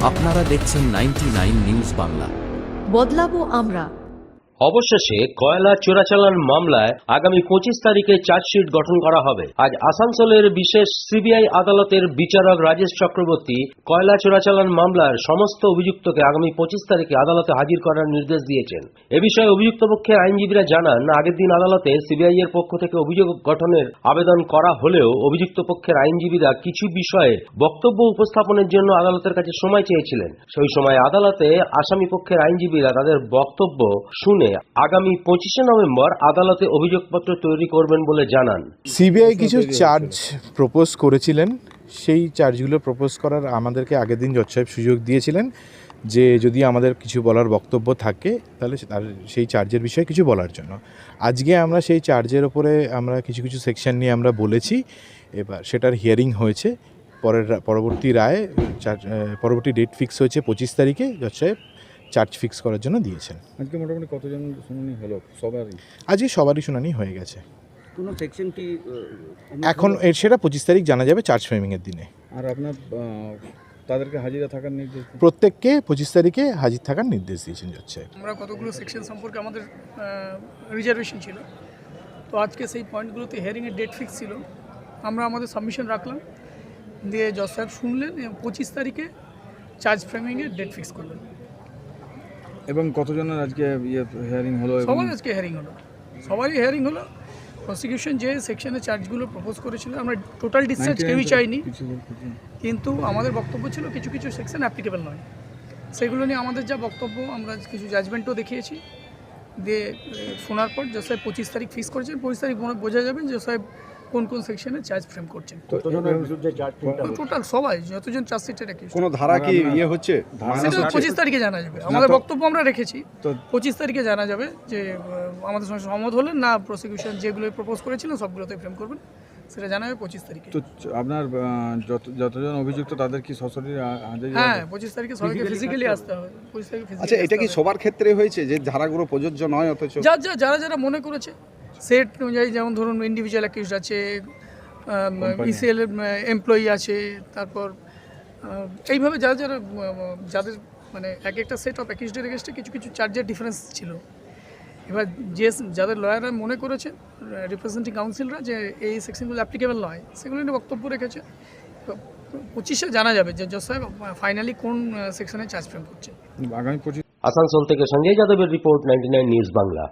আপনারা দেখছেন 99 নিউজ বাংলা। বদলাবো আমরা। অবশেষে কয়লা চোরাচালান মামলায় আগামী 25 তারিখে চার্জশিট গঠন করা হবে। আজ আসানসোলের বিশেষ সিবিআই আদালতের বিচারক রাজেশ চক্রবর্তী কয়লা চোরাচালান মামলার সমস্ত অভিযুক্তকে আগামী 25 তারিখে আদালতে হাজির করার নির্দেশ দিয়েছেন। এ বিষয়ে অভিযুক্ত পক্ষের আইনজীবীরা জানান, আগের দিন আদালতে সিবিআই এর পক্ষ থেকে অভিযোগ গঠনের আবেদন করা হলেও অভিযুক্ত পক্ষের আইনজীবীরা কিছু বিষয়ে বক্তব্য উপস্থাপনের জন্য আদালতের কাছে সময় চেয়েছিলেন। সেই সময় আদালতে আসামি পক্ষের আইনজীবীরা তাদের বক্তব্য শুনে আগামী 25শে নভেম্বর আদালতে অভিযোগপত্র তৈরি করবেন বলে জানান। সিবিআই কিছু চার্জ প্রপোজ করেছিলেন, সেই চার্জগুলো প্রপোজ করার আমাদেরকে আগের দিন জজ সাহেব সুযোগ দিয়েছিলেন যে যদি আমাদের কিছু বলার বক্তব্য থাকে তাহলে সেই চার্জের বিষয়ে কিছু বলার জন্য। আজকে আমরা সেই চার্জের ওপরে আমরা কিছু কিছু সেকশন নিয়ে আমরা বলেছি। এবার সেটার হিয়ারিং হয়েছে, পরবর্তী রায় পরবর্তী ডেট ফিক্স হয়েছে 25 তারিখে। জজ সাহেব চার্জ ফিক্স করার জন্য দিয়েছেন। আজকে মোটামুটি কতজন শুনানি হলো? আজকে সবারই শুনানি হয়ে গেছে। কোনো সেকশন কি এখন সেটা 25 তারিখ জানা যাবে চার্জ ফ্রেমিংয়ের দিনে। আর আপনার তাদেরকে হাজিরা থাকার নির্দেশ? প্রত্যেককে 25 তারিখে হাজির থাকার নির্দেশ দিয়েছেন জজ সাহেব। আমরা কতগুলো সেকশন সম্পর্কে আমাদের রিজার্ভেশন ছিল, তো আজকে সেই পয়েন্টগুলোতে হিয়ারিংয়ের ডেট ফিক্স ছিল। আমরা আমাদের সাবমিশন রাখলাম, দিয়ে জজ সাহেব শুনলেন এবং 25 তারিখে চার্জ ফ্রেমিংয়ের ডেট ফিক্স করলেন। এবং কতজনের আজকে হিয়ারিং হলো? সবার আজকে হিয়ারিং হলো, সবারই হিয়ারিং হলো। প্রসিকিউশন যে সেকশনে চার্জগুলো প্রপোজ করেছিল, আমরা টোটাল ডিসচার্জ কেউই চাইনি, কিন্তু আমাদের বক্তব্য ছিল কিছু কিছু সেকশন অ্যাপ্লিকেবল নয়। সেগুলো নিয়ে আমাদের যা বক্তব্য, আমরা কিছু জাজমেন্টও দেখিয়েছি। দিয়ে শোনার পর জজ সাহেব 25 তারিখ ফিক্স করেছেন। 25 তারিখ বোঝা যাবে জজ সাহেব কোন কোন সেকশনে চার্জ ফ্রেম করছেন। টোটাল সবাই যতজন চার্জশিটের একই কোনো ধারা কি হচ্ছে? 25 তারিখে জানা যাবে। আমাদের বক্তব্য আমরা রেখেছি, 25 তারিখে জানা যাবে যে আমাদের সঙ্গে সহমত হলেন না, প্রসিকিউশন যেগুলো প্রপোজ করেছিলেন সবগুলোতে ফ্রেম করবেন, সেটা জানা যাবে 25 তারিখে। তো আপনার যতজন অভিযুক্ত তাদের কি সশরীরে হাজির? হ্যাঁ, 25 তারিখে সবাইকে ফিজিক্যালি আসতে হবে। 25 তারিখে আচ্ছা, এটা কি সবার ক্ষেত্রে হয়েছে যে ধারাগুলো প্রযোজ্য নয়? অথচ যারা মনে করেছে সেট অনুযায়ী, যেমন ধরুন ইন্ডিভিজুয়াল অ্যাকিউজড আছে, ইসিএল এমপ্লয়ি আছে, তারপর এইভাবে যাদের মানে এক একটা সেট অফ অ্যাকিউজডের এগেইনস্টে কিছু কিছু চার্জের ডিফারেন্স ছিল। এবার যাদের লয়াররা মনে করেছে, রিপ্রেজেন্টিং কাউন্সিলরা, যে এই সেকশনগুলো অ্যাপ্লিকেবল নয়, সেগুলো নিয়ে বক্তব্য রেখেছে। 25শে জানা যাবে যে জজ সাহেব ফাইনালি কোন সেকশনে চার্জ ফ্রেম করছে। আগামী 25। আসানসোল থেকে সঞ্জয় যাদবের রিপোর্ট, 99 নিউজ বাংলা।